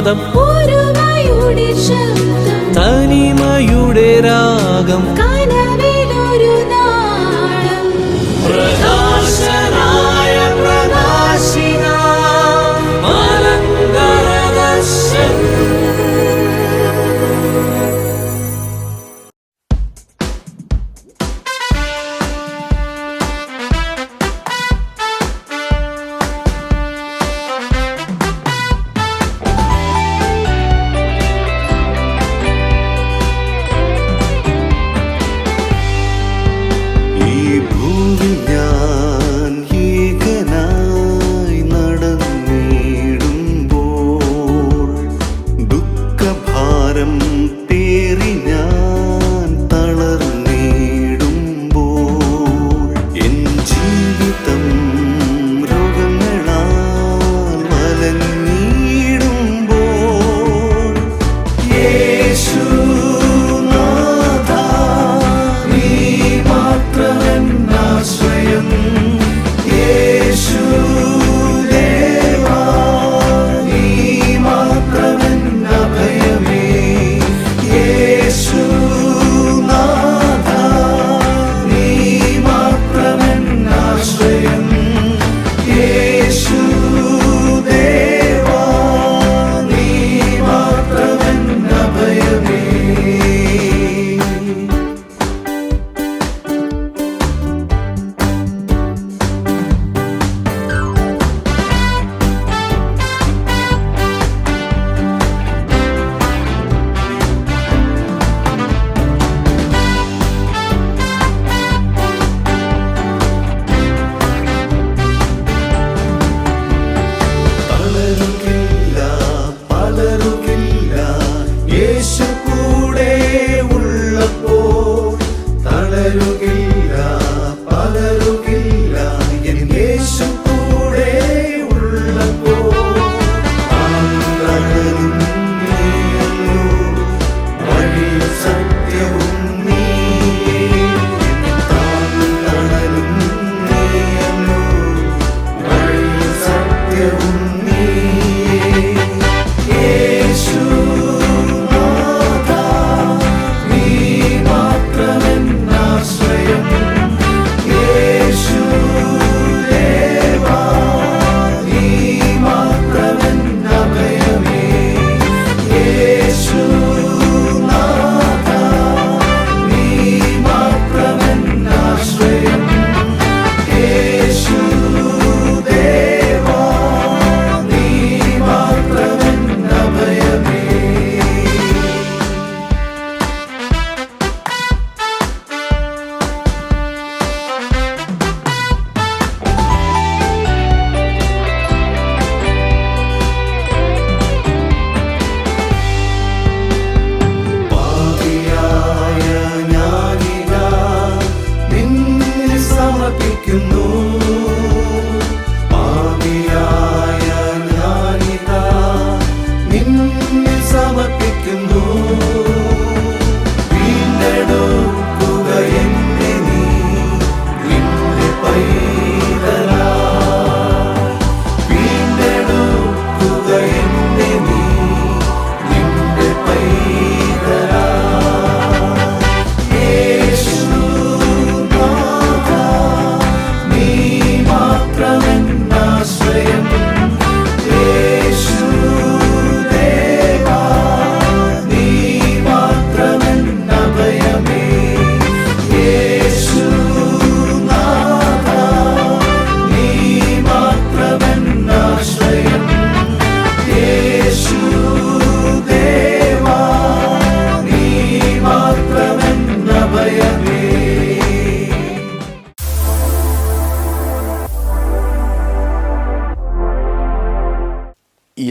നാദം, തനിമയുടെ രാഗം, കനവിലൊരു നാളം. പ്രകാശനായ പ്രകാശിക മലങ്കരദർശൻ.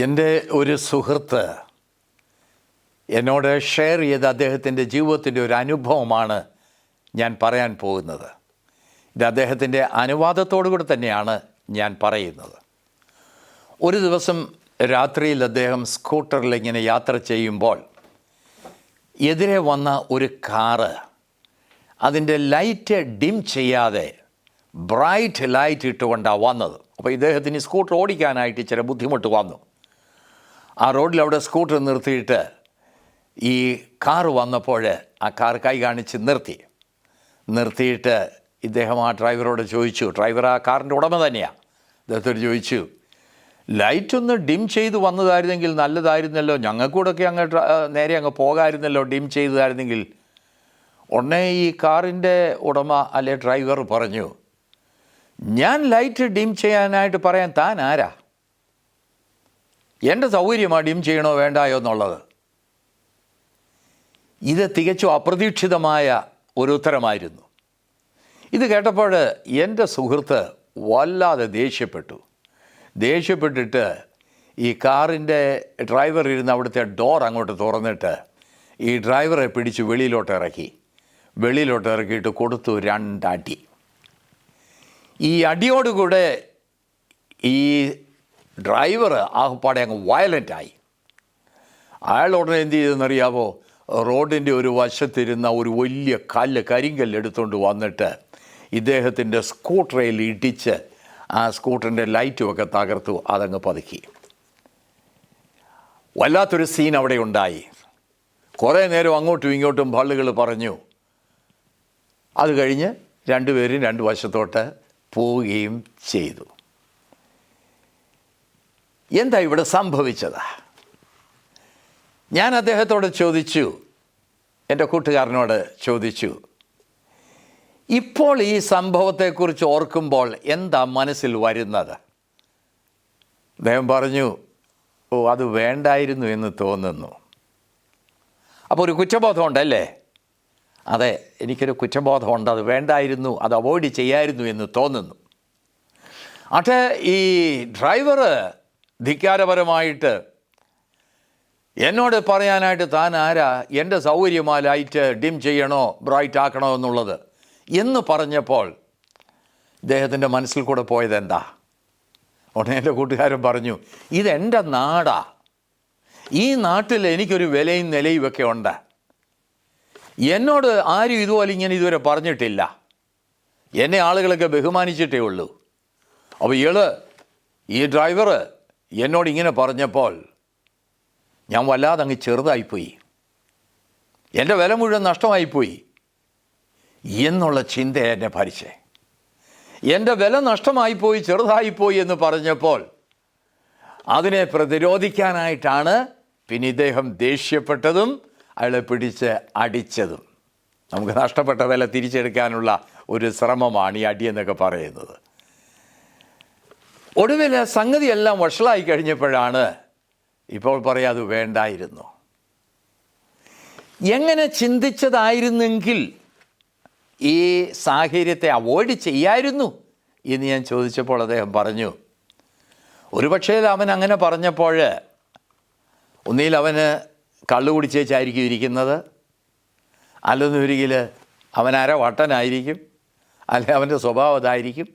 എൻ്റെ ഒരു സുഹൃത്ത് എന്നോട് ഷെയർ ചെയ്ത അദ്ദേഹത്തിൻ്റെ ജീവിതത്തിൻ്റെ ഒരു അനുഭവമാണ് ഞാൻ പറയാൻ പോകുന്നത്. ഇത് അദ്ദേഹത്തിൻ്റെ അനുവാദത്തോടു കൂടി തന്നെയാണ് ഞാൻ പറയുന്നത്. ഒരു ദിവസം രാത്രിയിൽ അദ്ദേഹം സ്കൂട്ടറിൽ ഇങ്ങനെ യാത്ര ചെയ്യുമ്പോൾ എതിരെ വന്ന ഒരു കാറ് അതിൻ്റെ ലൈറ്റ് ഡിം ചെയ്യാതെ ബ്രൈറ്റ് ലൈറ്റ് ഇട്ടുകൊണ്ടാണ് വന്നത്. അപ്പോൾ ഇദ്ദേഹത്തിന് സ്കൂട്ടർ ഓടിക്കാനായിട്ട് ചില ബുദ്ധിമുട്ട് വന്നു. ആ റോഡിൽ അവിടെ സ്കൂട്ടർ നിർത്തിയിട്ട് ഈ കാറ് വന്നപ്പോൾ ആ കാർ കൈ കാണിച്ച് നിർത്തിയിട്ട് ഇദ്ദേഹം ആ ഡ്രൈവറോട് ചോദിച്ചു, ഡ്രൈവർ ആ കാറിൻ്റെ ഉടമ തന്നെയാണ്, അദ്ദേഹത്തോട് ചോദിച്ചു, ലൈറ്റ് ഒന്ന് ഡിം ചെയ്ത് വന്നതായിരുന്നെങ്കിൽ നല്ലതായിരുന്നല്ലോ, ഞങ്ങൾക്കൂടൊക്കെ നേരെ അങ്ങ് പോകാമായിരുന്നല്ലോ ഡിം ചെയ്തതായിരുന്നെങ്കിൽ. ഉടനെ ഈ കാറിൻ്റെ ഉടമ അല്ലെ ഡ്രൈവർ പറഞ്ഞു, ഞാൻ ലൈറ്റ് ഡിം ചെയ്യാനായിട്ട് പറയാൻ താൻ ആരാ? എൻ്റെ സൗകര്യമാണ് ഡിം ചെയ്യണോ വേണ്ടായോ എന്നുള്ളത്. ഇത് തികച്ചും അപ്രതീക്ഷിതമായ ഒരു ഉത്തരമായിരുന്നു. ഇത് കേട്ടപ്പോൾ എൻ്റെ സുഹൃത്ത് വല്ലാതെ ദേഷ്യപ്പെട്ടിട്ട് ഈ കാറിൻ്റെ ഡ്രൈവർ ഇരുന്ന് അവിടുത്തെ ഡോർ അങ്ങോട്ട് തുറന്നിട്ട് ഈ ഡ്രൈവറെ പിടിച്ച് വെളിയിലോട്ട് ഇറക്കിയിട്ട് കൊടുത്തു 2 അടി. ഈ അടിയോടുകൂടെ ഈ ഡ്രൈവർ ആകപ്പാടെ അങ്ങ് വയലൻ്റായി. അയാൾ ഉടനെ എന്ത് ചെയ്തെന്നറിയാമോ? റോഡിൻ്റെ ഒരു വശത്തിരുന്ന ഒരു വലിയ കരിങ്കല്ല് എടുത്തുകൊണ്ട് വന്നിട്ട് ഇദ്ദേഹത്തിൻ്റെ സ്കൂട്ടറിൽ ഇടിച്ച് ആ സ്കൂട്ടറിൻ്റെ ലൈറ്റുമൊക്കെ തകർത്തു, അതങ്ങ് പതുക്കി. വല്ലാത്തൊരു സീൻ അവിടെ ഉണ്ടായി. കുറേ നേരം അങ്ങോട്ടും ഇങ്ങോട്ടും ബള്ളുകൾ പറഞ്ഞു. അത് കഴിഞ്ഞ് രണ്ടുപേരും 2 വശത്തോട്ട് പോവുകയും ചെയ്തു. എന്താ ഇവിടെ സംഭവിച്ചത്? ഞാൻ അദ്ദേഹത്തോട് ചോദിച്ചു, എൻ്റെ കൂട്ടുകാരനോട് ചോദിച്ചു, ഇപ്പോൾ ഈ സംഭവത്തെക്കുറിച്ച് ഓർക്കുമ്പോൾ എന്താ മനസ്സിൽ വരുന്നത്? അദ്ദേഹം പറഞ്ഞു, അത് വേണ്ടായിരുന്നു എന്ന് തോന്നുന്നു. അപ്പോൾ ഒരു കുറ്റബോധം ഉണ്ടല്ലേ? അതെ, എനിക്കൊരു കുറ്റബോധമുണ്ട്, അത് വേണ്ടായിരുന്നു, അത് അവോയ്ഡ് ചെയ്യായിരുന്നു എന്ന് തോന്നുന്നു. പക്ഷേ ഈ ഡ്രൈവർ ധിക്കാരപരമായിട്ട് എന്നോട് പറയാനായിട്ട് താൻ ആരാ, എൻ്റെ സൗകര്യമാ ലൈറ്റ് ഡിം ചെയ്യണോ ബ്രൈറ്റ് ആക്കണോ എന്നുള്ളത് എന്ന് പറഞ്ഞപ്പോൾ ഇദ്ദേഹത്തിൻ്റെ മനസ്സിൽ കൂടെ പോയത് എന്താ? ഉടനെ എൻ്റെ കൂട്ടുകാരൻ പറഞ്ഞു, ഇതെൻ്റെ നാടാ, ഈ നാട്ടിൽ എനിക്കൊരു വിലയും നിലയും ഒക്കെ ഉണ്ട്, എന്നോട് ആരും ഇതുവരെ പറഞ്ഞിട്ടില്ല, എന്നെ ആളുകളൊക്കെ ബഹുമാനിച്ചിട്ടേ ഉള്ളൂ. അപ്പോൾ ഈ ഡ്രൈവർ എന്നോട് ഇങ്ങനെ പറഞ്ഞപ്പോൾ ഞാൻ വല്ലാതെ അങ്ങ് ചെറുതായിപ്പോയി, എൻ്റെ വില മുഴുവൻ നഷ്ടമായിപ്പോയി എന്നുള്ള ചിന്ത എന്നെ ഭരിച്ചേ. എൻ്റെ വില നഷ്ടമായിപ്പോയി, ചെറുതായിപ്പോയി എന്ന് പറഞ്ഞപ്പോൾ അതിനെ പ്രതിരോധിക്കാനായിട്ടാണ് പിന്നെ ഇദ്ദേഹം ദേഷ്യപ്പെട്ടതും അയാളെ പിടിച്ച് അടിച്ചതും. നമുക്ക് നഷ്ടപ്പെട്ട വില തിരിച്ചെടുക്കാനുള്ള ഒരു ശ്രമമാണ് ഈ അടിയെന്നൊക്കെ പറയുന്നത്. ഒടുവിൽ സംഗതിയെല്ലാം വഷളായി കഴിഞ്ഞപ്പോഴാണ് ഇപ്പോൾ പറയാം അത് വേണ്ടായിരുന്നു. എങ്ങനെ ചിന്തിച്ചതായിരുന്നെങ്കിൽ ഈ സാഹചര്യത്തെ അവോയ്ഡ് ചെയ്യായിരുന്നു എന്ന് ഞാൻ ചോദിച്ചപ്പോൾ അദ്ദേഹം പറഞ്ഞു, ഒരുപക്ഷേ അവൻ അങ്ങനെ പറഞ്ഞപ്പോൾ ഒന്നിൽ അവന് കള്ളു കുടിച്ചേച്ചായിരിക്കും ഇരിക്കുന്നത്, അല്ലെന്നൊരിക്കൽ അവൻ വട്ടനായിരിക്കും, അല്ലെങ്കിൽ അവൻ്റെ സ്വഭാവം അതായിരിക്കും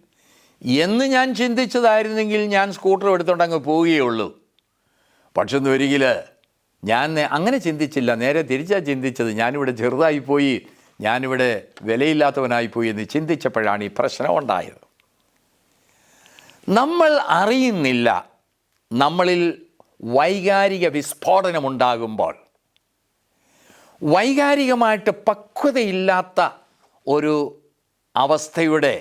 എന്ന് ഞാൻ ചിന്തിച്ചതായിരുന്നെങ്കിൽ ഞാൻ സ്കൂട്ടർ എടുത്തുകൊണ്ട് അങ്ങ് പോവുകയുള്ളൂ. പക്ഷെ ഒരിക്കൽ ഞാൻ അങ്ങനെ ചിന്തിച്ചില്ല, നേരെ തിരിച്ചാണ് ചിന്തിച്ചത്. ഞാനിവിടെ ചെറുതായിപ്പോയി, ഞാനിവിടെ വിലയില്ലാത്തവനായിപ്പോയി എന്ന് ചിന്തിച്ചപ്പോഴാണ് ഈ പ്രശ്നം ഉണ്ടായത്. നമ്മൾ അറിയുന്നില്ല, നമ്മളിൽ വൈകാരിക വിസ്ഫോടനമുണ്ടാകുമ്പോൾ, വൈകാരികമായിട്ട് പക്വതയില്ലാത്ത ഒരു അവസ്ഥയുടെ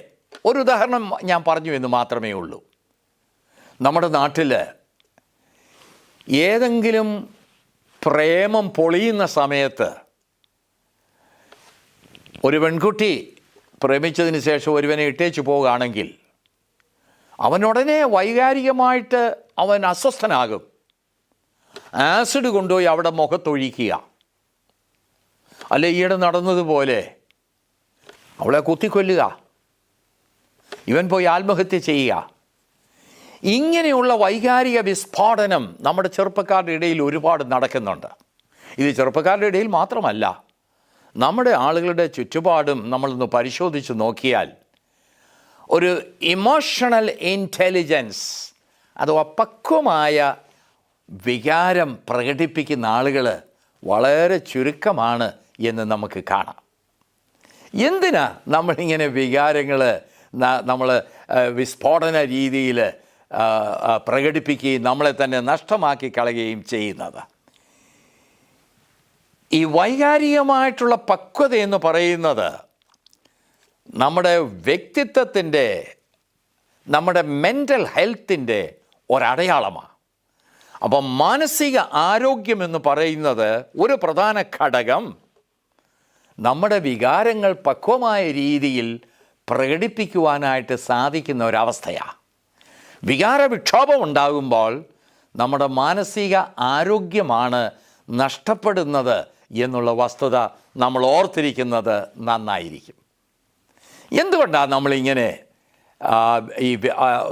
ഒരു ഉദാഹരണം ഞാൻ പറഞ്ഞു എന്ന് മാത്രമേ ഉള്ളൂ. നമ്മുടെ നാട്ടിൽ ഏതെങ്കിലും പ്രേമം പൊളിയുന്ന സമയത്ത് ഒരു പെൺകുട്ടി പ്രേമിച്ചതിന് ശേഷം ഒരുവനെ ഇട്ടേച്ചു പോവുകയാണെങ്കിൽ അവനുടനെ വൈകാരികമായിട്ട് അവൻ അസ്വസ്ഥനാകും. ആസിഡ് കൊണ്ടുപോയി അവിടെ മുഖത്തൊഴിക്കുക, അല്ലെ ഈയിടെ നടന്നതുപോലെ അവളെ കുത്തിക്കൊല്ലുക, ഇവൻ പോയി ആത്മഹത്യ ചെയ്യുക. ഇങ്ങനെയുള്ള വൈകാരിക വിസ്ഫോടനം നമ്മുടെ ചെറുപ്പക്കാരുടെ ഇടയിൽ ഒരുപാട് നടക്കുന്നുണ്ട്. ഇത് ചെറുപ്പക്കാരുടെ ഇടയിൽ മാത്രമല്ല, നമ്മുടെ ആളുകളുടെ ചുറ്റുപാടും നമ്മളൊന്ന് പരിശോധിച്ച് നോക്കിയാൽ ഒരു ഇമോഷണൽ ഇൻ്റലിജൻസ് അഥവാ പക്വമായ വികാരം പ്രകടിപ്പിക്കുന്ന ആളുകൾ വളരെ ചുരുക്കമാണ് എന്ന് നമുക്ക് കാണാം. എന്തിനാ നമ്മളിങ്ങനെ വികാരങ്ങൾ നമ്മൾ വിസ്ഫോടന രീതിയിൽ പ്രകടിപ്പിക്കുകയും നമ്മളെ തന്നെ നഷ്ടമാക്കി കളയുകയും ചെയ്യുന്നത്. ഈ വൈകാരികമായിട്ടുള്ള പക്വത എന്ന് പറയുന്നത് നമ്മുടെ വ്യക്തിത്വത്തിൻ്റെ, നമ്മുടെ മെൻ്റൽ ഹെൽത്തിൻ്റെ ഒരടയാളമാണ്. അപ്പം മാനസിക ആരോഗ്യം എന്ന് പറയുന്നത് ഒരു പ്രധാന ഘടകം നമ്മുടെ വികാരങ്ങൾ പക്വമായ രീതിയിൽ പ്രകടിപ്പിക്കുവാനായിട്ട് സാധിക്കുന്ന ഒരവസ്ഥയാണ്. വികാരവിക്ഷോഭം ഉണ്ടാകുമ്പോൾ നമ്മുടെ മാനസിക ആരോഗ്യമാണ് നഷ്ടപ്പെടുന്നത് എന്നുള്ള വസ്തുത നമ്മൾ ഓർത്തിരിക്കുന്നത് നന്നായിരിക്കും. എന്തുകൊണ്ടാണ് നമ്മളിങ്ങനെ ഈ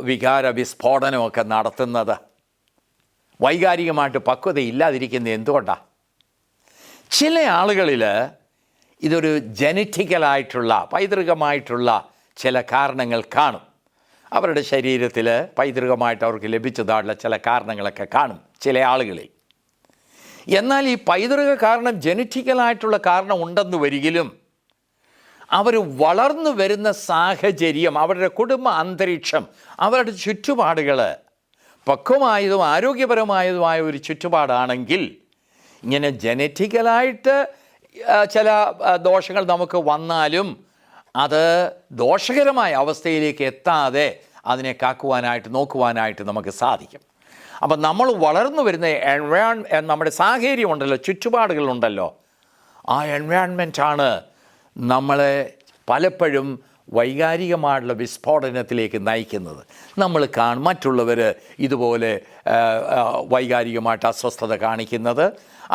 വികാര വിസ്ഫോടനമൊക്കെ നടത്തുന്നത്? വൈകാരികമായിട്ട് പക്വത ഇല്ലാതിരിക്കുന്നത് എന്തുകൊണ്ടാണ്? ചില ആളുകളിൽ ഇതൊരു ജനറ്റിക്കലായിട്ടുള്ള, പൈതൃകമായിട്ടുള്ള ചില കാരണങ്ങൾ കാണും. അവരുടെ ശരീരത്തിൽ പൈതൃകമായിട്ട് അവർക്ക് ലഭിച്ചതായിട്ടുള്ള ചില കാരണങ്ങളൊക്കെ കാണും ചില ആളുകളിൽ. എന്നാൽ ഈ പൈതൃക കാരണം, ജനറ്റിക്കലായിട്ടുള്ള കാരണം ഉണ്ടെന്ന് വരികിലും അവർ വളർന്നു വരുന്ന സാഹചര്യം, അവരുടെ കുടുംബ അന്തരീക്ഷം, അവരുടെ ചുറ്റുപാടുകൾ പക്വമായതും ആരോഗ്യപരമായതുമായ ഒരു ചുറ്റുപാടാണെങ്കിൽ ഇങ്ങനെ ജനറ്റിക്കലായിട്ട് ചില ദോഷങ്ങൾ നമുക്ക് വന്നാലും അത് ദോഷകരമായ അവസ്ഥയിലേക്ക് എത്താതെ അതിനെ കാക്കുവാനായിട്ട്, നോക്കുവാനായിട്ട് നമുക്ക് സാധിക്കും. അപ്പം നമ്മൾ വളർന്നു വരുന്ന നമ്മുടെ സാഹചര്യം ഉണ്ടല്ലോ, ചുറ്റുപാടുകളുണ്ടല്ലോ, ആ എൻവയോൺമെൻറ്റാണ് നമ്മളെ പലപ്പോഴും വൈകാരികമായിട്ടുള്ള വിസ്ഫോടനത്തിലേക്ക് നയിക്കുന്നത്. നമ്മൾ കാണും മറ്റുള്ളവർ ഇതുപോലെ വൈകാരികമായിട്ട് അസ്വസ്ഥത കാണിക്കുന്നത്,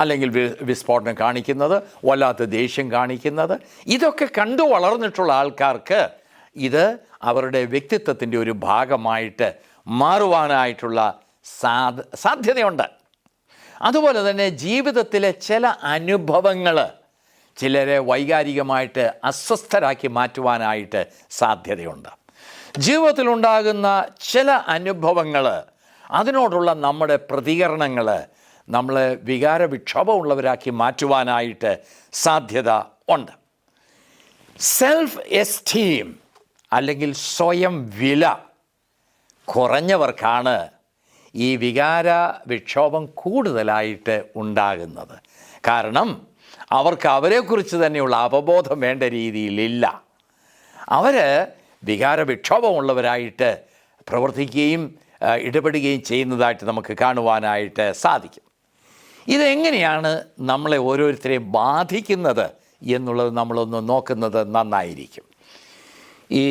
അല്ലെങ്കിൽ വിസ്ഫോടനം കാണിക്കുന്നത്, വല്ലാത്ത ദേഷ്യം കാണിക്കുന്നത്. ഇതൊക്കെ കണ്ടു വളർന്നിട്ടുള്ള ആൾക്കാർക്ക് ഇത് അവരുടെ വ്യക്തിത്വത്തിൻ്റെ ഒരു ഭാഗമായിട്ട് മാറുവാനായിട്ടുള്ള സാധ്യതയുണ്ട്. അതുപോലെ തന്നെ ജീവിതത്തിലെ ചില അനുഭവങ്ങൾ ചിലരെ വൈകാരികമായിട്ട് അസ്വസ്ഥരാക്കി മാറ്റുവാനായിട്ട് സാധ്യതയുണ്ട്. ജീവിതത്തിലുണ്ടാകുന്ന ചില അനുഭവങ്ങൾ, അതിനോടുള്ള നമ്മുടെ പ്രതികരണങ്ങൾ നമ്മളെ വികാരവിക്ഷോഭമുള്ളവരാക്കി മാറ്റുവാനായിട്ട് സാധ്യത ഉണ്ട്. സെൽഫ് എസ്റ്റീം അല്ലെങ്കിൽ സ്വയം വില കുറഞ്ഞവർക്കാണ് ഈ വികാര വിക്ഷോഭം കൂടുതലായിട്ട് ഉണ്ടാകുന്നത്. കാരണം അവർക്ക് അവരെക്കുറിച്ച് തന്നെയുള്ള അവബോധം വേണ്ട രീതിയിലില്ല. അവർ വികാരവിക്ഷോഭമുള്ളവരായിട്ട് പ്രവർത്തിക്കുകയും ഇടപെടുകയും ചെയ്യുന്നതായിട്ട് നമുക്ക് കാണുവാനായിട്ട് സാധിക്കും. ഇതെങ്ങനെയാണ് നമ്മളെ ഓരോരുത്തരെയും ബാധിക്കുന്നത് എന്നുള്ളത് നമ്മളൊന്ന് നോക്കുന്നത് നന്നായിരിക്കും. ഈ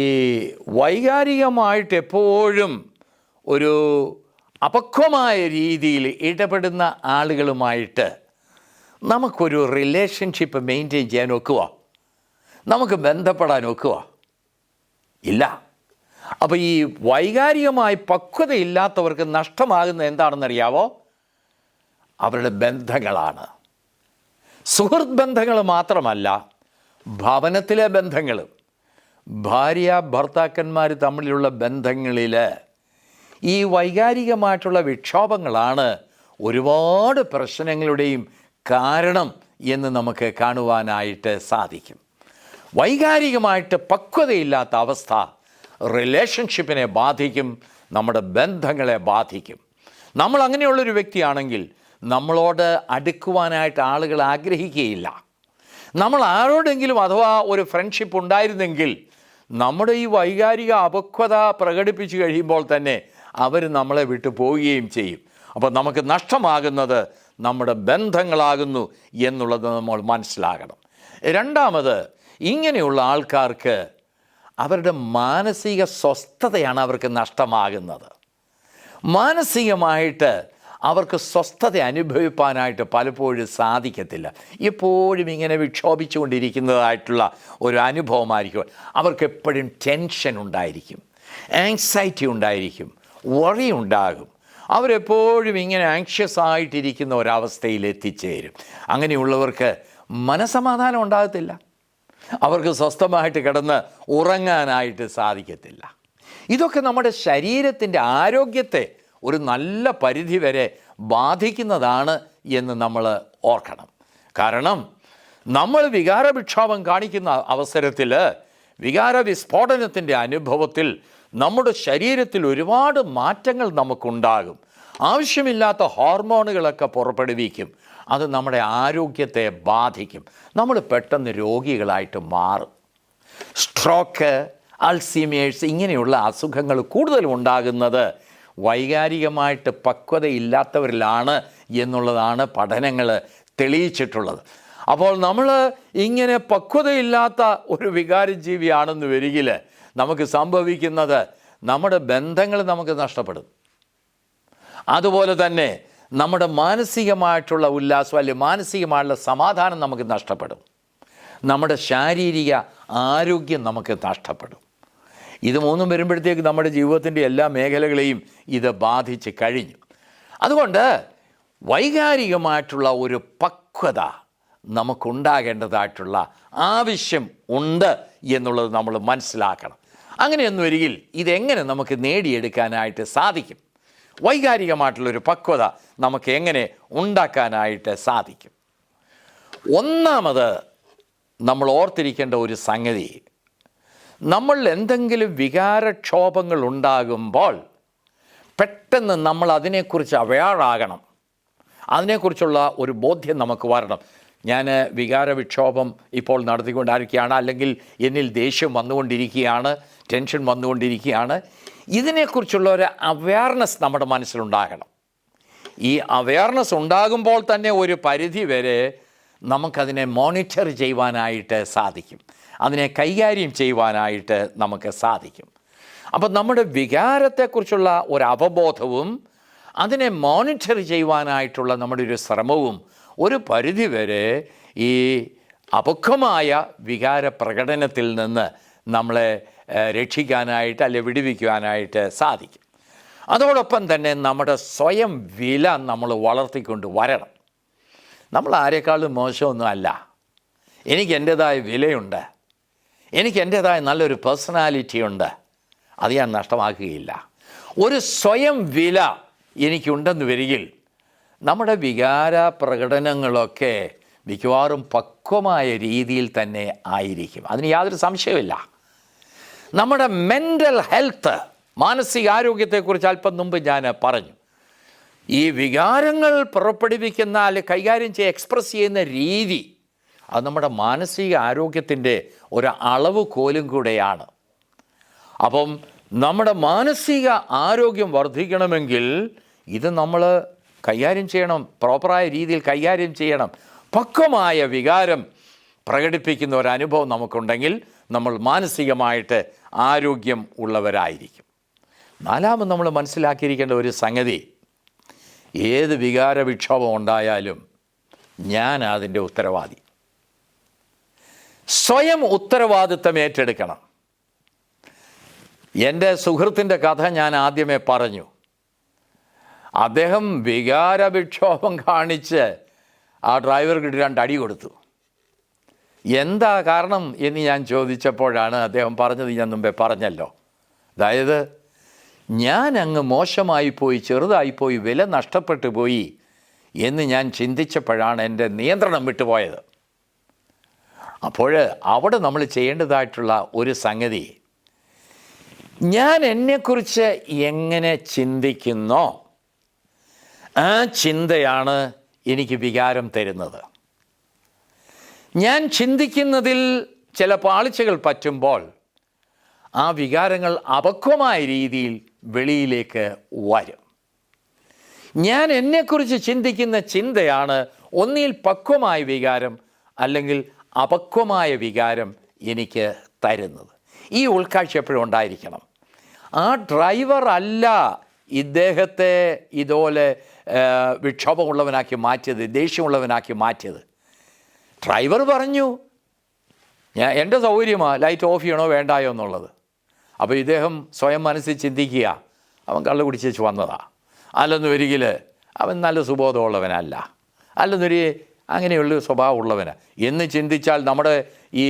വൈകാരികമായിട്ട് എപ്പോഴും ഒരു അപക്വമായ രീതിയിൽ ഇടപെടുന്ന ആളുകളുമായിട്ട് നമുക്കൊരു റിലേഷൻഷിപ്പ് മെയിൻറ്റെയിൻ ചെയ്യാൻ ഒക്കുമോ? നമുക്ക് ബന്ധപ്പെടാൻ ഒക്കുമോ? ഇല്ല. അപ്പോൾ ഈ വൈകാരികമായി പക്വതയില്ലാത്തവർക്ക് നഷ്ടമാകുന്ന എന്താണെന്നറിയാവോ? അവരുടെ ബന്ധങ്ങളാണ്. സുഹൃത്ത് ബന്ധങ്ങൾ മാത്രമല്ല, ഭവനത്തിലെ ബന്ധങ്ങളും, ഭാര്യ ഭർത്താക്കന്മാർ തമ്മിലുള്ള ബന്ധങ്ങളിൽ ഈ വൈകാരികമായിട്ടുള്ള വിക്ഷോഭങ്ങളാണ് ഒരുപാട് പ്രശ്നങ്ങളുടെയും കാരണം എന്ന് നമുക്ക് കാണുവാനായിട്ട് സാധിക്കും. വൈകാരികമായിട്ട് പക്വതയില്ലാത്ത അവസ്ഥ റിലേഷൻഷിപ്പിനെ ബാധിക്കും, നമ്മുടെ ബന്ധങ്ങളെ ബാധിക്കും. നമ്മൾ അങ്ങനെയുള്ളൊരു വ്യക്തിയാണെങ്കിൽ നമ്മളോട് അടുക്കുവാനായിട്ട് ആളുകൾ ആഗ്രഹിക്കുകയില്ല. നമ്മൾ ആരോടെങ്കിലും അഥവാ ഒരു ഫ്രണ്ട്ഷിപ്പ് ഉണ്ടായിരുന്നെങ്കിൽ നമ്മുടെ ഈ വൈകാരിക അപക്വത പ്രകടിപ്പിച്ചു കഴിയുമ്പോൾ തന്നെ അവർ നമ്മളെ വിട്ടു പോവുകയും ചെയ്യും. അപ്പോൾ നമുക്ക് നഷ്ടമാകുന്നത് നമ്മുടെ ബന്ധങ്ങളാകുന്നു എന്നുള്ളത് നമ്മൾ മനസ്സിലാകണം. രണ്ടാമത്, ഇങ്ങനെയുള്ള ആൾക്കാർക്ക് അവരുടെ മാനസിക സ്വസ്ഥതയാണ് അവർക്ക് നഷ്ടമാകുന്നത്. മാനസികമായിട്ട് അവർക്ക് സ്വസ്ഥത അനുഭവിപ്പാനായിട്ട് പലപ്പോഴും സാധിക്കത്തില്ല. എപ്പോഴും ഇങ്ങനെ വിക്ഷോഭിച്ചുകൊണ്ടിരിക്കുന്നതായിട്ടുള്ള ഒരു അനുഭവമായിരിക്കും. അവർക്ക് എപ്പോഴും ടെൻഷൻ ഉണ്ടായിരിക്കും, ആങ്സൈറ്റി ഉണ്ടായിരിക്കും, വറി ഉണ്ടാകും. അവരെപ്പോഴും ഇങ്ങനെ ആങ്ഷ്യസ് ആയിട്ടിരിക്കുന്ന ഒരവസ്ഥയിൽ എത്തിച്ചേരും. അങ്ങനെയുള്ളവർക്ക് മനസ്സമാധാനം ഉണ്ടാകത്തില്ല. അവർക്ക് സ്വസ്ഥമായിട്ട് കിടന്ന് ഉറങ്ങാനായിട്ട് സാധിക്കത്തില്ല. ഇതൊക്കെ നമ്മുടെ ശരീരത്തിൻ്റെ ആരോഗ്യത്തെ ഒരു നല്ല പരിധി വരെ ബാധിക്കുന്നതാണ് എന്ന് നമ്മൾ ഓർക്കണം. കാരണം നമ്മൾ വികാരവിക്ഷോഭം കാണിക്കുന്ന അവസരത്തിൽ, വികാര വിസ്ഫോടനത്തിൻ്റെ അനുഭവത്തിൽ നമ്മുടെ ശരീരത്തിൽ ഒരുപാട് മാറ്റങ്ങൾ നമുക്കുണ്ടാകും. ആവശ്യമില്ലാത്ത ഹോർമോണുകളൊക്കെ പുറപ്പെടുവിക്കും. അത് നമ്മുടെ ആരോഗ്യത്തെ ബാധിക്കും. നമ്മൾ പെട്ടെന്ന് രോഗികളായിട്ട് മാറും. സ്ട്രോക്ക്, അൾസീമേഴ്സ് ഇങ്ങനെയുള്ള അസുഖങ്ങൾ കൂടുതലും ഉണ്ടാകുന്നത് വൈകാരികമായിട്ട് പക്വതയില്ലാത്തവരിലാണ് എന്നുള്ളതാണ് പഠനങ്ങൾ തെളിയിച്ചിട്ടുള്ളത്. അപ്പോൾ നമ്മൾ ഇങ്ങനെ പക്വതയില്ലാത്ത ഒരു വികാരജീവിയാണെന്ന് വരികിൽ നമുക്ക് സംഭവിക്കുന്നത് നമ്മുടെ ബന്ധങ്ങൾ നമുക്ക് നഷ്ടപ്പെടും. അതുപോലെ തന്നെ നമ്മുടെ മാനസികമായിട്ടുള്ള ഉല്ലാസം അല്ലെങ്കിൽ മാനസികമായിട്ടുള്ള സമാധാനം നമുക്ക് നഷ്ടപ്പെടും. നമ്മുടെ ശാരീരിക ആരോഗ്യം നമുക്ക് നഷ്ടപ്പെടും. ഇത് മൂന്നും വരുമ്പോഴത്തേക്ക് നമ്മുടെ ജീവിതത്തിൻ്റെ എല്ലാ മേഖലകളെയും ഇത് ബാധിച്ച് കഴിഞ്ഞു. അതുകൊണ്ട് വൈകാരികമായിട്ടുള്ള ഒരു പക്വത നമുക്കുണ്ടാകേണ്ടതായിട്ടുള്ള ആവശ്യം ഉണ്ട് എന്നുള്ളത് നമ്മൾ മനസ്സിലാക്കണം. അങ്ങനെയൊന്നും വരികിൽ ഇതെങ്ങനെ നമുക്ക് നേടിയെടുക്കാനായിട്ട് സാധിക്കും? വൈകാരികമായിട്ടുള്ളൊരു പക്വത നമുക്ക് എങ്ങനെ ഉണ്ടാക്കാനായിട്ട് സാധിക്കും? ഒന്നാമത് നമ്മൾ ഓർത്തിരിക്കേണ്ട ഒരു സംഗതി, നമ്മൾ എന്തെങ്കിലും വികാരക്ഷോഭങ്ങൾ ഉണ്ടാകുമ്പോൾ പെട്ടെന്ന് നമ്മൾ അതിനെക്കുറിച്ച് അവെയറാകണം. അതിനെക്കുറിച്ചുള്ള ഒരു ബോധ്യം നമുക്ക് വരണം. ഞാൻ വികാരവിക്ഷോഭം ഇപ്പോൾ നടത്തിക്കൊണ്ടിരിക്കുകയാണ്, അല്ലെങ്കിൽ എന്നിൽ ദേഷ്യം വന്നുകൊണ്ടിരിക്കുകയാണ്, ടെൻഷൻ വന്നുകൊണ്ടിരിക്കുകയാണ്. ഇതിനെക്കുറിച്ചുള്ള ഒരു അവെയർനെസ് നമ്മുടെ മനസ്സിലുണ്ടാകണം. ഈ അവെയർനെസ് ഉണ്ടാകുമ്പോൾ തന്നെ ഒരു പരിധി വരെ നമുക്കതിനെ മോണിറ്റർ ചെയ്യുവാനായിട്ട് സാധിക്കും, അതിനെ കൈകാര്യം ചെയ്യുവാനായിട്ട് നമുക്ക് സാധിക്കും. അപ്പം നമ്മുടെ വികാരത്തെക്കുറിച്ചുള്ള ഒരു അവബോധവും അതിനെ മോണിറ്റർ ചെയ്യുവാനായിട്ടുള്ള നമ്മുടെ ഒരു ശ്രമവും ഒരു പരിധി വരെ ഈ അപക്വമായ വികാര പ്രകടനത്തിൽ നിന്ന് നമ്മളെ രക്ഷിക്കാനായിട്ട് അല്ലെ വിടുവിക്കുവാനായിട്ട് സാധിക്കും. അതോടൊപ്പം തന്നെ നമ്മുടെ സ്വയം വില നമ്മൾ വളർത്തിക്കൊണ്ട് വരണം. നമ്മൾ ആരെക്കാളും മോശമൊന്നും അല്ല. എനിക്ക് എൻ്റേതായ വിലയുണ്ട്, എനിക്ക് എൻ്റേതായ നല്ലൊരു പേഴ്സണാലിറ്റി ഉണ്ട്. അത് ഞാൻ നഷ്ടമാക്കുകയില്ല. ഒരു സ്വയം വില എനിക്കുണ്ടെന്ന് വരികിൽ നമ്മുടെ വികാര പ്രകടനങ്ങളൊക്കെ മിക്കവാറും പക്വമായ രീതിയിൽ തന്നെ ആയിരിക്കും. അതിന് യാതൊരു സംശയമില്ല. നമ്മുടെ മെൻ്റൽ ഹെൽത്ത്, മാനസികാരോഗ്യത്തെക്കുറിച്ച് അല്പം മുമ്പ് ഞാൻ പറഞ്ഞു. ഈ വികാരങ്ങൾ പുറപ്പെടുവിക്കുന്ന അല്ലെങ്കിൽ കൈകാര്യം എക്സ്പ്രസ് ചെയ്യുന്ന രീതി, അത് നമ്മുടെ മാനസിക ആരോഗ്യത്തിൻ്റെ ഒരു അളവ് കോലും കൂടെയാണ്. അപ്പം നമ്മുടെ മാനസിക ആരോഗ്യം വർദ്ധിക്കണമെങ്കിൽ ഇത് നമ്മൾ കൈകാര്യം ചെയ്യണം, പ്രോപ്പറായ രീതിയിൽ കൈകാര്യം ചെയ്യണം. പക്വമായ വികാരം പ്രകടിപ്പിക്കുന്ന ഒരനുഭവം നമുക്കുണ്ടെങ്കിൽ നമ്മൾ മാനസികമായിട്ട് ആരോഗ്യം ഉള്ളവരായിരിക്കും. നാലാമത് നമ്മൾ മനസ്സിലാക്കിയിരിക്കേണ്ട ഒരു സംഗതി, ഏത് വികാര വിക്ഷോഭം ഉണ്ടായാലും ഞാൻ അതിൻ്റെ ഉത്തരവാദി. സ്വയം ഉത്തരവാദിത്തം ഏറ്റെടുക്കണം. എൻ്റെ സുഹൃത്തിൻ്റെ കഥ ഞാൻ ആദ്യമേ പറഞ്ഞു. അദ്ദേഹം വികാരവിക്ഷോഭം കാണിച്ച് ആ ഡ്രൈവർക്ക് 2 അടി കൊടുത്തു. എന്താ കാരണം എന്ന് ഞാൻ ചോദിച്ചപ്പോഴാണ് അദ്ദേഹം പറഞ്ഞത്, ഞാൻ മുമ്പേ പറഞ്ഞല്ലോ. അതായത് ഞാൻ അങ്ങ് മോശമായിപ്പോയി, ചെറുതായിപ്പോയി, വില നഷ്ടപ്പെട്ടു പോയി എന്ന് ഞാൻ ചിന്തിച്ചപ്പോഴാണ് എൻ്റെ നിയന്ത്രണം വിട്ടുപോയത്. അപ്പോൾ അവിടെ നമ്മൾ ചെയ്യേണ്ടതായിട്ടുള്ള ഒരു സംഗതി, ഞാൻ എന്നെക്കുറിച്ച് എങ്ങനെ ചിന്തിക്കുന്നോ ആ ചിന്തയാണ് എനിക്ക് വികാരം തരുന്നത്. ഞാൻ ചിന്തിക്കുന്നതിൽ ചില പാളിച്ചകൾ പറ്റുമ്പോൾ ആ വികാരങ്ങൾ അപക്വമായ രീതിയിൽ വെളിയിലേക്ക് വരും. ഞാൻ എന്നെക്കുറിച്ച് ചിന്തിക്കുന്ന ചിന്തയാണ് ഒന്നിൽ പക്വമായ വികാരം അല്ലെങ്കിൽ അപക്വമായ വികാരം എനിക്ക് തരുന്നത്. ഈ ഉൾക്കാഴ്ച എപ്പോഴും ഉണ്ടായിരിക്കണം. ആ ഡ്രൈവർ അല്ല ഇദ്ദേഹത്തെ ഇതുപോലെ വിക്ഷോഭമുള്ളവനാക്കി മാറ്റിയത്, ദേഷ്യമുള്ളവനാക്കി മാറ്റിയത്. ഡ്രൈവർ പറഞ്ഞു, എൻ്റെ സൗകര്യമാണ് ലൈറ്റ് ഓഫ് ചെയ്യണോ വേണ്ടായോ എന്നുള്ളത്. അപ്പോൾ ഇദ്ദേഹം സ്വയം മനസ്സിൽ ചിന്തിക്കുക, അവൻ കള്ള് കുടിച്ചേച്ച് വന്നതാ, അല്ലെന്ന് വരികിൽ അവൻ നല്ല സുബോധമുള്ളവനല്ല, അല്ലെന്നൊരു അങ്ങനെയുള്ള സ്വഭാവമുള്ളവനാണ് എന്ന് ചിന്തിച്ചാൽ നമ്മുടെ ഈ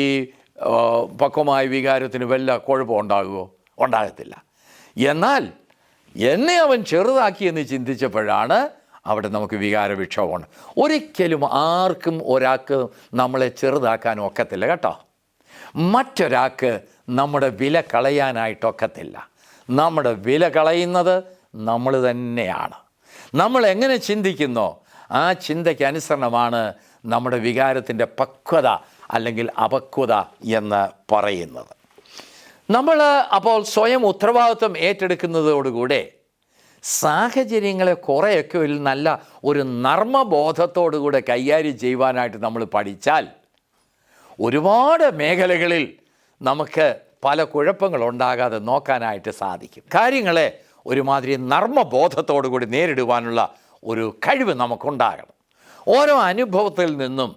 പക്വമായ വികാരത്തിന് വല്ല കുഴപ്പം ഉണ്ടാകുമോ? ഉണ്ടാകത്തില്ല. എന്നാൽ എന്നെ അവൻ ചെറുതാക്കി എന്ന് ചിന്തിച്ചപ്പോഴാണ് അവിടെ നമുക്ക് വികാരവിക്ഷോഭമുണ്ട്. ഒരിക്കലും ആർക്കും ഒരാൾക്ക് നമ്മളെ ചെറുതാക്കാൻ ഒക്കത്തില്ല കേട്ടോ. മറ്റൊരാൾക്ക് നമ്മുടെ വില കളയാനായിട്ടൊക്കത്തില്ല. നമ്മുടെ വില കളയുന്നത് നമ്മൾ തന്നെയാണ്. നമ്മൾ എങ്ങനെ ചിന്തിക്കുന്നോ ആ ചിന്തയ്ക്ക് അനുസരണമാണ് നമ്മുടെ വികാരത്തിൻ്റെ പക്വത അല്ലെങ്കിൽ അപക്വത എന്ന് പറയുന്നത്. നമ്മൾ അപ്പോൾ സ്വയം ഉത്തരവാദിത്വം ഏറ്റെടുക്കുന്നതോടുകൂടെ സാഹചര്യങ്ങളെ കുറേയൊക്കെ ഒരു നല്ല ഒരു നർമ്മബോധത്തോടുകൂടെ കൈകാര്യം ചെയ്യുവാനായിട്ട് നമ്മൾ പഠിച്ചാൽ ഒരുപാട് മേഖലകളിൽ നമുക്ക് പല കുഴപ്പങ്ങളുണ്ടാകാതെ നോക്കാനായിട്ട് സാധിക്കും. കാര്യങ്ങളെ ഒരുമാതിരി നർമ്മബോധത്തോടു കൂടി നേരിടുവാനുള്ള ഒരു കഴിവ് നമുക്കുണ്ടാകണം. ഓരോ അനുഭവത്തിൽ നിന്നും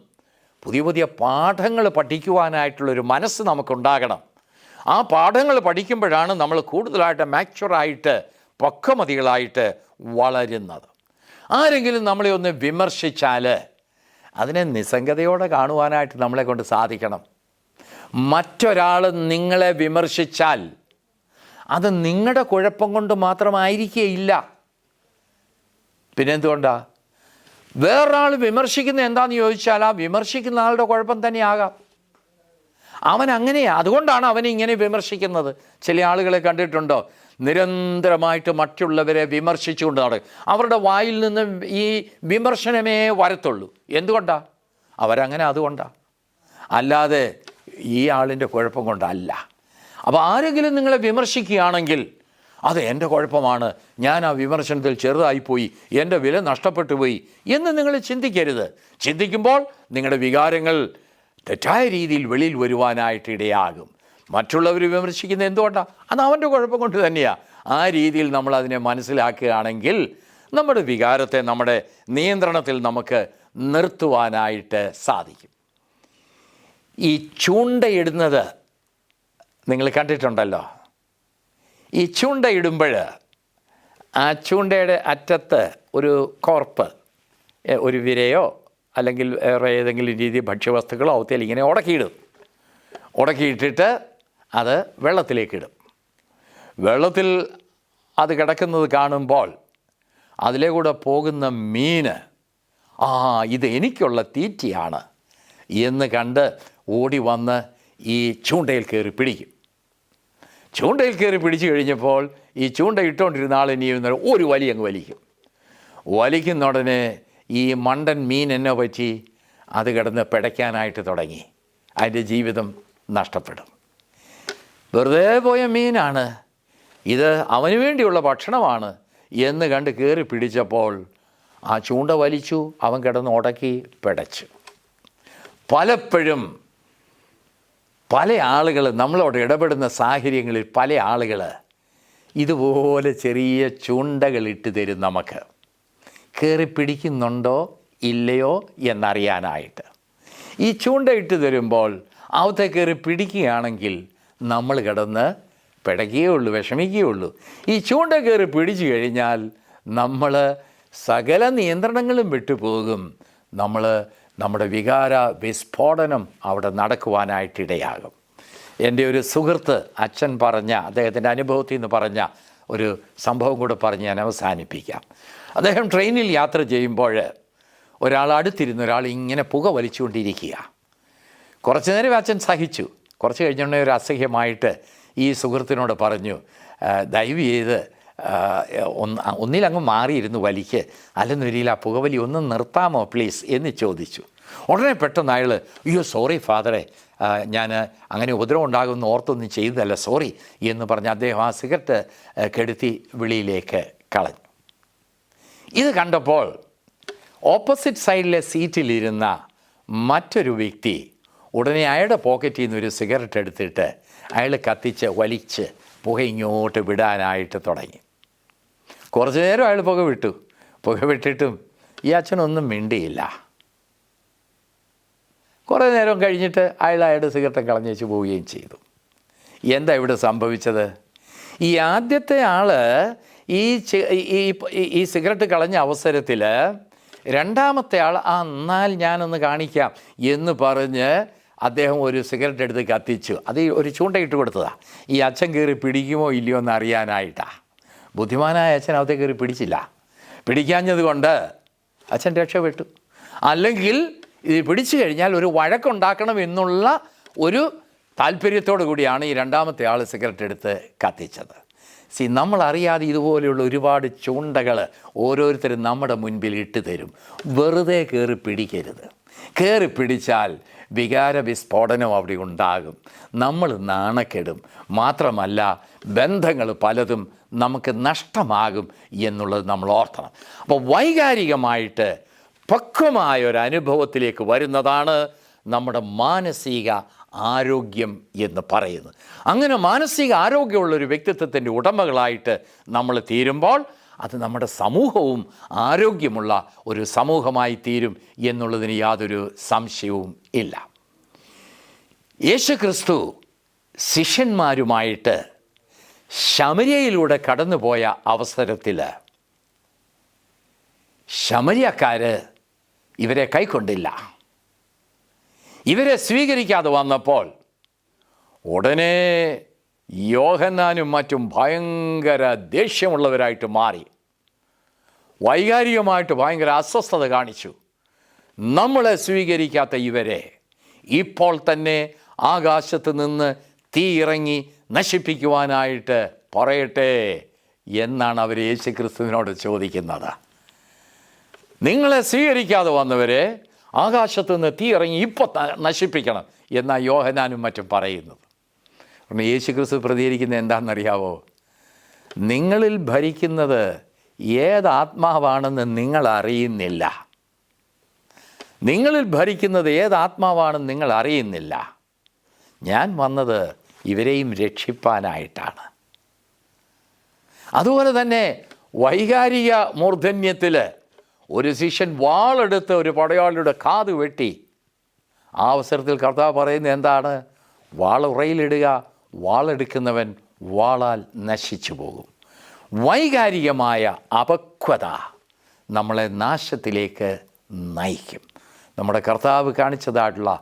പുതിയ പുതിയ പാഠങ്ങൾ പഠിക്കുവാനായിട്ടുള്ളൊരു മനസ്സ് നമുക്കുണ്ടാകണം. ആ പാഠങ്ങൾ പഠിക്കുമ്പോഴാണ് നമ്മൾ കൂടുതലായിട്ട് മാച്വറായിട്ട് പക്വമതികളായിട്ട് വളരുന്നത്. ആരെങ്കിലും നമ്മളെ ഒന്ന് വിമർശിച്ചാൽ അതിനെ നിസ്സംഗതയോടെ കാണുവാനായിട്ട് നമ്മളെ കൊണ്ട് സാധിക്കണം. മറ്റൊരാൾ നിങ്ങളെ വിമർശിച്ചാൽ അത് നിങ്ങളുടെ കുഴപ്പം കൊണ്ട് മാത്രമായിരിക്കുകയില്ല. പിന്നെന്തുകൊണ്ടാണ്? വേറൊരാൾ വിമർശിക്കുന്നത് എന്താണെന്ന് ചോദിച്ചാൽ ആ വിമർശിക്കുന്ന ആളുടെ കുഴപ്പം തന്നെയാകാം. അവൻ അങ്ങനെയാണ്, അതുകൊണ്ടാണ് അവൻ ഇങ്ങനെ വിമർശിക്കുന്നത്. ചില ആളുകളെ കണ്ടിട്ടുണ്ടോ, നിരന്തരമായിട്ട് മറ്റുള്ളവരെ വിമർശിച്ചുകൊണ്ട് നടക്കും. അവരുടെ വായിൽ നിന്ന് ഈ വിമർശനമേ വരത്തുള്ളൂ. എന്തുകൊണ്ടാണ്? അവരങ്ങനെ അതുകൊണ്ടാണ്, അല്ലാതെ ഈ ആളിൻ്റെ കുഴപ്പം കൊണ്ടല്ല. അപ്പോൾ ആരെങ്കിലും നിങ്ങളെ വിമർശിക്കുകയാണെങ്കിൽ അത് എൻ്റെ കുഴപ്പമാണ്, ഞാൻ ആ വിമർശനത്തിൽ ചെറുതായിപ്പോയി, എൻ്റെ വില നഷ്ടപ്പെട്ടു പോയി എന്ന് നിങ്ങൾ ചിന്തിക്കരുത്. ചിന്തിക്കുമ്പോൾ നിങ്ങളുടെ വികാരങ്ങൾ തെറ്റായ രീതിയിൽ വെളിയിൽ വരുവാനായിട്ട് ഇടയാകും. മറ്റുള്ളവർ വിമർശിക്കുന്നത് എന്തുകൊണ്ടാണ്? അത് അവൻ്റെ കുഴപ്പം കൊണ്ട് തന്നെയാണ്. ആ രീതിയിൽ നമ്മളതിനെ മനസ്സിലാക്കുകയാണെങ്കിൽ നമ്മുടെ വികാരത്തെ നമ്മുടെ നിയന്ത്രണത്തിൽ നമുക്ക് നിർത്തുവാനായിട്ട് സാധിക്കും. ഈ ചൂണ്ടയിടുന്നത് നിങ്ങൾ കണ്ടിട്ടുണ്ടല്ലോ. ഈ ചൂണ്ടയിടുമ്പോൾ ആ ചൂണ്ടയുടെ അറ്റത്ത് ഒരു കോർപ്പ്, ഒരു വിരയോ അല്ലെങ്കിൽ വേറെ ഏതെങ്കിലും രീതി ഭക്ഷ്യവസ്തുക്കളോ അവത്തേൽ ഇങ്ങനെ ഉടക്കിയിട്ടിട്ട് അത് വെള്ളത്തിലേക്കിടും. വെള്ളത്തിൽ അത് കിടക്കുന്നത് കാണുമ്പോൾ അതിലെ കൂടെ പോകുന്ന മീന് ഇത് എനിക്കുള്ള തീറ്റയാണ് എന്ന് കണ്ട് ഓടി വന്ന് ഈ ചൂണ്ടയിൽ കയറി പിടിക്കും. ചൂണ്ടയിൽ കയറി പിടിച്ചു കഴിഞ്ഞപ്പോൾ ഈ ചൂണ്ട ഇട്ടുകൊണ്ടിരുന്ന ആൾ ഇനി ഒരു വലി അങ്ങ് വലിക്കുന്ന ഉടനെ ഈ മണ്ടൻ മീൻ എന്നെ പറ്റി അത് കിടന്ന് പിടയ്ക്കാനായിട്ട് തുടങ്ങി. അതിൻ്റെ ജീവിതം നഷ്ടപ്പെടും. വെറുതെ പോയ മീനാണ്, ഇത് അവന് വേണ്ടിയുള്ള ഭക്ഷണമാണ് എന്ന് കണ്ട് കയറി പിടിച്ചപ്പോൾ ആ ചൂണ്ട വലിച്ചു, അവൻ കിടന്ന് ഉടക്കി പിടച്ചു. പലപ്പോഴും പല ആളുകൾ നമ്മളോട് ഇടപെടുന്ന സാഹചര്യങ്ങളിൽ പല ആളുകൾ ഇതുപോലെ ചെറിയ ചൂണ്ടകളിട്ട് തരും നമുക്ക്, കയറി പിടിക്കുന്നുണ്ടോ ഇല്ലയോ എന്നറിയാനായിട്ട്. ഈ ചൂണ്ടയിട്ട് തരുമ്പോൾ അവത്തെ കയറി പിടിക്കുകയാണെങ്കിൽ നമ്മൾ കിടന്ന് പിടയ്ക്കുകയുള്ളൂ, വിഷമിക്കുകയുള്ളൂ. ഈ ചൂണ്ട കയറി പിടിച്ചു കഴിഞ്ഞാൽ നമ്മൾ സകല നിയന്ത്രണങ്ങളും വിട്ടുപോകും. നമ്മുടെ വികാര വിസ്ഫോടനം അവിടെ നടക്കുവാനായിട്ടിടയാകും. എൻ്റെ ഒരു സുഹൃത്ത് അച്ഛൻ പറഞ്ഞ, അദ്ദേഹത്തിൻ്റെ അനുഭവത്തിൽ നിന്ന് പറഞ്ഞ ഒരു സംഭവം കൂടെ പറഞ്ഞ് ഞാൻ അവസാനിപ്പിക്കാം. അദ്ദേഹം ട്രെയിനിൽ യാത്ര ചെയ്യുമ്പോൾ അടുത്തിരുന്ന ഒരാൾ ഇങ്ങനെ പുക വലിച്ചുകൊണ്ടിരിക്കുക. കുറച്ച് നേരം അച്ഛൻ സഹിച്ചു. കുറച്ച് കഴിഞ്ഞുകൊണ്ട് ഒരു അസഹ്യമായിട്ട് ഈ സുഹൃത്തിനോട് പറഞ്ഞു, ദയവ് ചെയ്ത് ഒന്നിലങ്ങ് മാറിയിരുന്നു വലിക്ക്, അല്ലെന്നൊരിയിൽ ആ പുകവലി ഒന്ന് നിർത്താമോ പ്ലീസ് എന്ന് ചോദിച്ചു. ഉടനെ പെട്ടെന്ന് അയാൾ, അയ്യോ സോറി ഫാദറെ, ഞാൻ അങ്ങനെ ഉപദ്രവം ഉണ്ടാകുമെന്ന് ഓർത്തൊന്നും ചെയ്തതല്ല, സോറി എന്ന് പറഞ്ഞ് അദ്ദേഹം ആ സിഗരറ്റ് കെടുത്തി വെളിയിലേക്ക് കളഞ്ഞു. ഇത് കണ്ടപ്പോൾ ഓപ്പോസിറ്റ് സൈഡിലെ സീറ്റിലിരുന്ന മറ്റൊരു വ്യക്തി ഉടനെ അയാളുടെ പോക്കറ്റിൽ നിന്ന് ഒരു സിഗരറ്റ് എടുത്തിട്ട് അയാൾ കത്തിച്ച് വലിച്ച് പുക ഇങ്ങോട്ട് വിടാനായിട്ട് തുടങ്ങി. കുറച്ച് നേരം അയാൾ പുക വിട്ടിട്ടും ഈ അച്ഛനൊന്നും മിണ്ടിയില്ല. കുറേ നേരം കഴിഞ്ഞിട്ട് അയാളുടെ സിഗരറ്റ് കളഞ്ഞു വെച്ച് പോവുകയും ചെയ്തു. എന്താ ഇവിടെ സംഭവിച്ചത്? ഈ ആദ്യത്തെ ആൾ ഈ സിഗരറ്റ് കളഞ്ഞ അവസരത്തിൽ രണ്ടാമത്തെ ആൾ എന്നാൽ ഞാനൊന്ന് കാണിക്കാം എന്ന് പറഞ്ഞ് അദ്ദേഹം ഒരു സിഗരറ്റ് എടുത്ത് കത്തിച്ചു. അത് ഒരു ചൂണ്ടയിട്ട് കൊടുത്തതാണ്. ഈ അച്ഛൻ കയറി പിടിക്കുമോ ഇല്ലയോ എന്ന് അറിയാനായിട്ടാണ്. ബുദ്ധിമാനായ അച്ഛൻ അവത്തെ കയറി പിടിച്ചില്ല. പിടിക്കാഞ്ഞത് കൊണ്ട് അച്ഛൻ രക്ഷപ്പെട്ടു. അല്ലെങ്കിൽ ഇത് പിടിച്ചു കഴിഞ്ഞാൽ ഒരു വഴക്കുണ്ടാക്കണം എന്നുള്ള ഒരു താല്പര്യത്തോടു കൂടിയാണ് ഈ രണ്ടാമത്തെ ആൾ സിഗരറ്റ് എടുത്ത് കത്തിച്ചത്. നമ്മൾ അറിയാതെ ഇതുപോലെയുള്ള ഒരുപാട് ചൂണ്ടകൾ ഓരോരുത്തരും നമ്മുടെ മുൻപിൽ ഇട്ട് തരും. വെറുതെ കയറി പിടിക്കരുത്. കയറി പിടിച്ചാൽ വികാര വിസ്ഫോടനം അവിടെ ഉണ്ടാകും. നമ്മൾ നാണക്കെടും. മാത്രമല്ല ബന്ധങ്ങൾ പലതും നമുക്ക് നഷ്ടമാകും എന്നുള്ളത് നമ്മൾ ഓർക്കണം. അപ്പോൾ വൈകാരികമായിട്ട് പക്വമായ ഒരു അനുഭവത്തിലേക്ക് വരുന്നതാണ് നമ്മുടെ മാനസിക ആരോഗ്യം എന്ന് പറയുന്നത്. അങ്ങനെ മാനസിക ആരോഗ്യമുള്ളൊരു വ്യക്തിത്വത്തിൻ്റെ ഉടമകളായിട്ട് നമ്മൾ തീരുമ്പോൾ അത് നമ്മുടെ സമൂഹവും ആരോഗ്യമുള്ള ഒരു സമൂഹമായി തീരും എന്നുള്ളതിന് യാതൊരു സംശയവും ഇല്ല. യേശുക്രിസ്തു ശിഷ്യന്മാരുമായിട്ട് ശമര്യയിലൂടെ കടന്നുപോയ അവസരത്തിൽ ശമര്യക്കാർ ഇവരെ കൈക്കൊണ്ടില്ല. ഇവരെ സ്വീകരിക്കാതെ വന്നപ്പോൾ ഉടനെ യോഹന്നാനും മറ്റും ഭയങ്കര ദേഷ്യമുള്ളവരായിട്ട് മാറി. വൈകാരികമായിട്ട് ഭയങ്കര അസ്വസ്ഥത കാണിച്ചു. നമ്മളെ സ്വീകരിക്കാത്ത ഇവരെ ഇപ്പോൾ തന്നെ ആകാശത്ത് നിന്ന് തീ ഇറങ്ങി നശിപ്പിക്കുവാനായിട്ട് പറയട്ടെ എന്നാണ് അവർ യേശുക്രിസ്തുവിനോട് ചോദിക്കുന്നത്. നിങ്ങളെ സ്വീകരിക്കാതെ വന്നവരെ ആകാശത്ത് നിന്ന് തീ ഇറങ്ങി ഇപ്പോൾ നശിപ്പിക്കണം എന്നാണ് യോഹന്നാനും മറ്റും പറയുന്നത്. കാരണം യേശുക്രിസ്തു പ്രതികരിക്കുന്നത് എന്താണെന്നറിയാവോ? നിങ്ങളിൽ ഭരിക്കുന്നത് ഏതാത്മാവാണെന്ന് നിങ്ങൾ അറിയുന്നില്ല. നിങ്ങളിൽ ഭരിക്കുന്നത് ഏതാത്മാവാണെന്ന് നിങ്ങൾ അറിയുന്നില്ല. ഞാൻ വന്നത് ഇവരെയും രക്ഷിപ്പാനായിട്ടാണ്. അതുപോലെ തന്നെ വൈകാരിക മൂർധന്യത്തിൽ ഒരു ശിഷ്യൻ വാളെടുത്ത് ഒരു പടയാളിയുടെ കാത് വെട്ടി. ആ അവസരത്തിൽ കർത്താവ് പറയുന്നത് എന്താണ്? വാളുറയിലിടുക, വാളെടുക്കുന്നവൻ വാളാൽ നശിച്ചു പോകും. വൈകാരികമായ അപക്വത നമ്മളെ നാശത്തിലേക്ക് നയിക്കും. നമ്മുടെ കർത്താവ് കാണിച്ചതായിട്ടുള്ള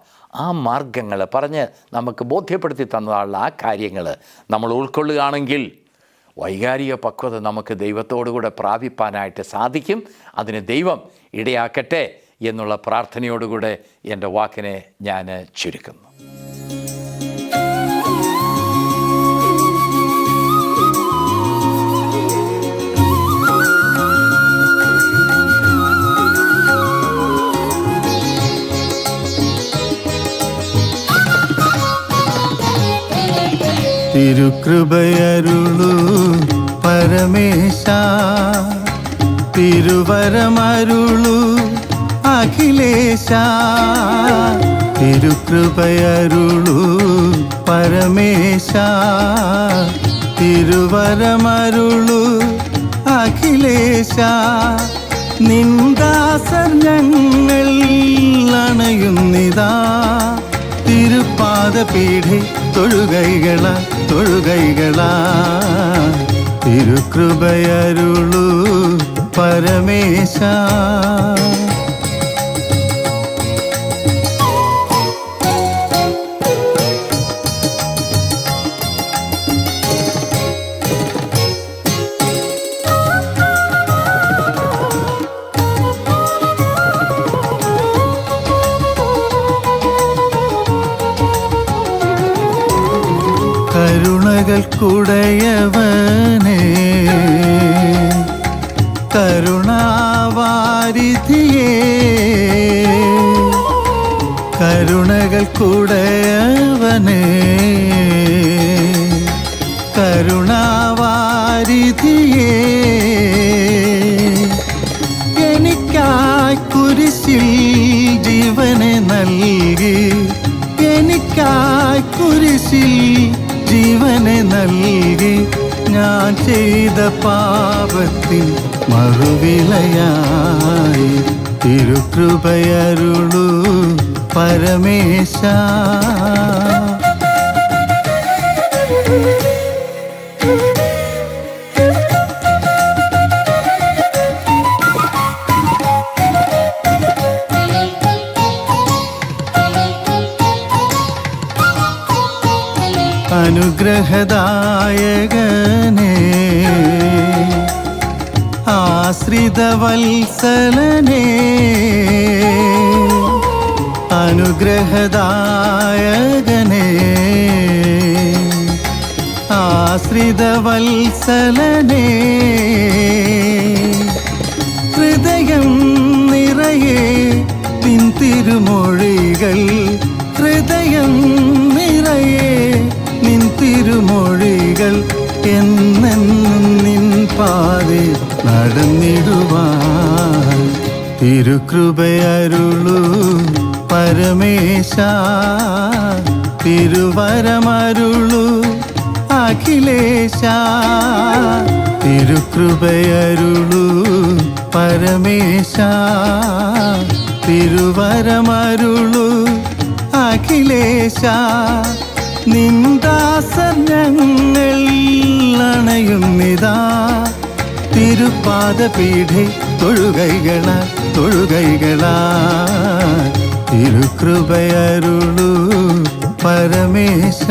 ആ മാർഗങ്ങൾ പറഞ്ഞ് നമുക്ക് ബോധ്യപ്പെടുത്തി തന്നതായുള്ള ആ കാര്യങ്ങൾ നമ്മൾ ഉൾക്കൊള്ളുകയാണെങ്കിൽ വൈകാരിക പക്വത നമുക്ക് ദൈവത്തോടുകൂടെ പ്രാപിപ്പാനായിട്ട് സാധിക്കും. അതിന് ദൈവം ഇടയാക്കട്ടെ എന്നുള്ള പ്രാർത്ഥനയോടുകൂടെ എൻ്റെ വാക്കിനെ ഞാൻ ചുരുക്കുന്നു. തിരുകൃപയരുളു പരമേശ, തിരുവരമരുളു അഖിലേശ. തിരുകൃപയരുളു പരമേശ, തിരുവരമരുളു അഖിലേശ. നിന്ദാസർ ഞങ്ങൾ അണയുന്നിതാ, തിരുപാദപീഠേ തൊഴുകൈകള തൊഴുകൈകള. തിരുകൃപയരുളു പരമേശ. കരുണകൾക്കുടയവനേ, കരുണാവാരിധിയേ, കരുണകൾക്കുടയവനേ, കരുണാവാരിധിയേ. എനിക്കായി കുരിശിൽ ജീവനെ നൽകി, എനിക്കായി കുരിശിൽ ജീവനെ നൽകി. ഞാൻ ചെയ്ത പാപത്തിൻ മറുവിലയായി തിരുകൃപയരുളു പരമേശ. അനുഗ്രഹദായകനേ, ആശ്രിതവത്സലനേ, അനുഗ്രഹദായകനേ, ആശ്രിത ആശ്രിതവത്സലനേ ഹൃദയം നിറയെ നിൻ തിരുമൊഴികൾ ഹൃദയം നിറയെ നിൻ തിരുമൊഴികൾ എന്നെന്നും നിൻ പാതെ നടന്നിടുവാൻ തിരുകൃപയരുളൂ പരമേശ തിരുവരമരുളൂ അഖിലേശ തിരുകൃപയരുളൂ പരമേശ തിരുവരമരുളൂ അഖിലേശ നിന്ദാസർ ഞങ്ങൾ അണയുന്നിതാ തിരുപാദപീഠേ തൊഴുകൈകളാ തിരുകൃപയരുളൂ പരമേശ